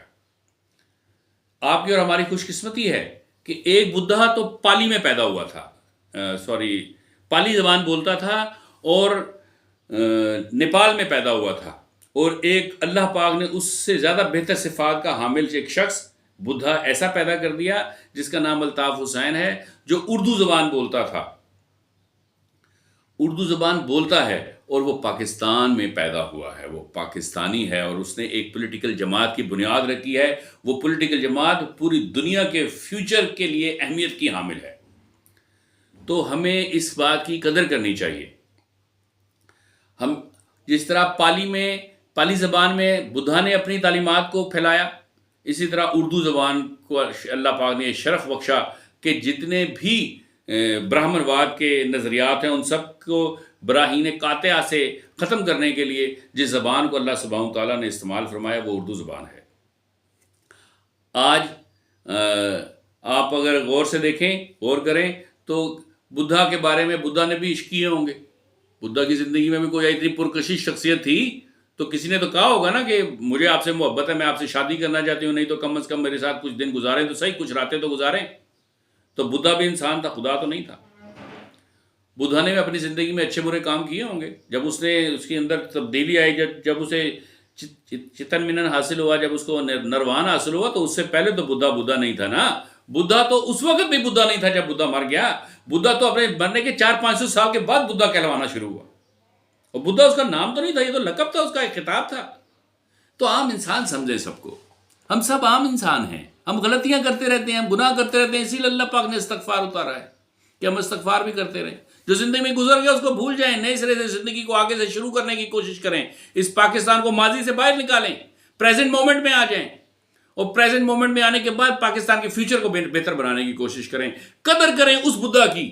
आपकी और हमारी खुशकिस्मती है कि एक बुद्धा तो पाली में पैदा हुआ था, पाली ज़बान बोलता था और नेपाल में पैदा हुआ था, और एक अल्लाह पाक ने उससे ज़्यादा बेहतर सिफात का हामिल एक शख्स बुद्धा ऐसा पैदा कर दिया जिसका नाम अल्ताफ हुसैन है, जो उर्दू ज़बान बोलता था, उर्दू ज़बान बोलता है, और वो पाकिस्तान में पैदा हुआ है, वो पाकिस्तानी है, और उसने एक पॉलिटिकल जमात की बुनियाद रखी है। वो पॉलिटिकल जमात पूरी दुनिया के फ्यूचर के लिए अहमियत की हामिल है। तो हमें इस बात की कदर करनी चाहिए। हम जिस तरह पाली ज़बान में बुद्धा ने अपनी तालीमात को फैलाया, इसी तरह उर्दू ज़बान को अल्लाह पाक ने शरफ बख्शा कि जितने भी ब्राह्मणवाद के नज़रियात हैं उन सब को बराहीन कातिया से ख़त्म करने के लिए जिस ज़बान को अल्लाह सुब्हानहू व तआला ने इस्तेमाल फरमाया वो उर्दू ज़बान है। आज आप अगर गौर से देखें, गौर करें, तो बुद्धा के बारे में बुद्धा ने भी इश्क किए होंगे। बुद्धा की ज़िंदगी में भी कोई इतनी पुरकशिश शख्सियत थी तो किसी ने तो कहा होगा ना कि मुझे आपसे मोहब्बत है, मैं आपसे शादी करना चाहती हूँ, नहीं तो कम से कम मेरे साथ कुछ दिन गुजारें तो सही, कुछ रातें तो गुजारें। तो बुद्धा भी इंसान था, खुदा तो नहीं था। बुद्धा ने भी अपनी ज़िंदगी में अच्छे बुरे काम किए होंगे। जब उसके अंदर तब्दीली आई, जब उसे चितन मिनन हासिल हुआ, जब उसको नरवान हासिल हुआ, तो उससे पहले तो बुद्धा नहीं था ना। बुद्धा तो उस वक्त भी बुद्धा नहीं था जब बुद्धा मर गया। बुद्धा तो अपने मरने के 400-500 साल के बाद बुद्धा कहलवाना शुरू हुआ, और बुद्धा उसका नाम तो नहीं था, ये तो लक़ब था, उसका एक खिताब था। तो आम इंसान समझे सबको, हम सब आम इंसान हैं, हम गलतियां करते रहते हैं, हम गुनाह करते रहते हैं, इसीलिए अल्लाह पाक ने इस्तग़फ़ार उतारा है कि हम इस्तग़फ़ार भी करते रहें। जो ज़िंदगी में गुजर गया उसको भूल जाएं, नए सिरे से ज़िंदगी को आगे से शुरू करने की कोशिश करें। इस पाकिस्तान को माजी से बाहर निकालें, प्रेजेंट मोमेंट में आ जाएं, और प्रेजेंट मोमेंट में आने के बाद पाकिस्तान के फ्यूचर को बेहतर बनाने की कोशिश करें। कदर करें उस बुद्धा की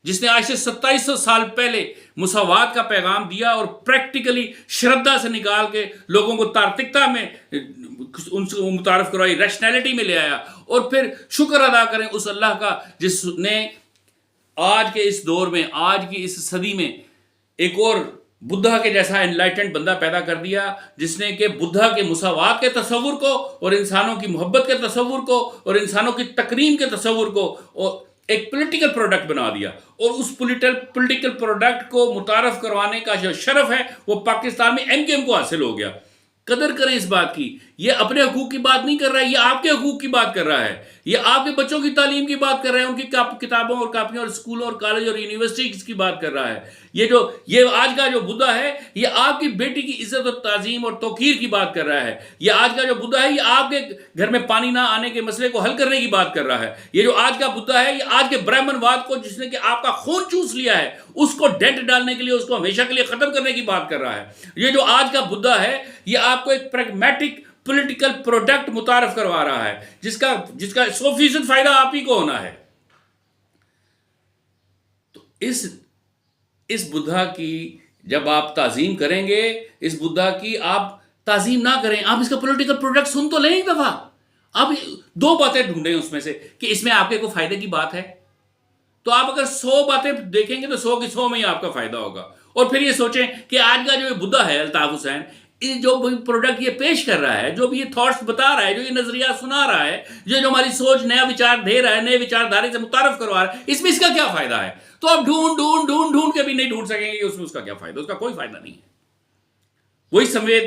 जिसने आज से 2700 साल पहले मुसावात का पैगाम दिया और प्रैक्टिकली श्रद्धा से निकाल के लोगों को तार्किकता में उनसे मुतारफ करवाई, रैशनैलिटी में ले आया। और फिर शुक्र अदा करें उस अल्लाह का जिसने आज के इस दौर में, आज की इस सदी में एक और बुद्धा के जैसा एनलाइटेंड बंदा पैदा कर दिया, जिसने कि बुद्धा के मुसावात के तस्वुर को और इंसानों की मोहब्बत के तस्वुर को और इंसानों की तकरीम के तस्वुर को और एक पॉलिटिकल प्रोडक्ट बना दिया। और उस पॉलिटिकल प्रोडक्ट को मुतारफ करवाने का जो शरफ है वो पाकिस्तान में एमकेएम को हासिल हो गया। कदर करें इस बात की। ये अपने हकूक की बात नहीं कर रहा है, ये आपके हकूक की बात कर रहा है, ये आपके बच्चों की तालीम की बात कर रहा है, उनकी किताबों और कापियों और स्कूलों और कॉलेज और यूनिवर्सिटी की बात कर रहा है। ये आज का जो बुद्धा है, ये आपकी बेटी की इज्जत और ताजीम और तौकीर की बात कर रहा है। ये आज का जो बुद्धा है, ये आपके घर में पानी ना आने के मसले को हल करने की बात कर रहा है। ये जो आज का बुद्धा है, ये आज के ब्राह्मणवाद को, जिसने कि आपका खून चूस लिया है, उसको डेंट डालने के लिए, उसको हमेशा के लिए खत्म करने की बात कर रहा है। ये जो आज का बुद्धा है, ये आपको एक प्रैग्मेटिक पॉलिटिकल प्रोडक्ट मुतारफ करवा रहा है, जिसका 100% फायदा आप ही को होना है। तो इस बुद्धा की जब आप ताजीम करेंगे, इस बुद्धा की आप ताजीम ना करें, आप इसका पॉलिटिकल प्रोडक्ट सुन तो लें एक दफा। आप 2 बातें ढूंढें उसमें से कि इसमें आपके को फायदे की बात है। तो आप अगर 100 बातें देखेंगे तो 100 की 100 में ही आपका फायदा होगा। और फिर ये सोचें कि आज का जो बुद्धा है अल्ताफ हुसैन, जो प्रोडक्ट ये पेश कर रहा है, जो भी ये थॉट्स बता रहा है, जो ये नजरिया सुना रहा है, जो हमारी सोच नया विचार दे रहा है, नए विचारधारे से मुतारफ करवा रहा है, इसमें इसका क्या फायदा है? तो आप ढूंढ के भी नहीं ढूंढ सकेंगे कि उसमें उसका क्या फायदा। उसका कोई फायदा नहीं है। वही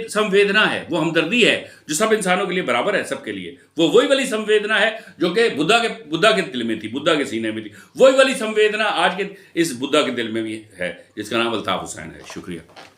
संवेदना है, वो हमदर्दी है जो सब इंसानों के लिए बराबर है, सबके लिए। वो वही वाली संवेदना है जो कि बुद्धा के दिल में थी, बुद्धा के सीने में थी। वही वाली संवेदना आज के इस बुद्धा के दिल में भी है, जिसका नाम अल्ताफ हुसैन है। शुक्रिया।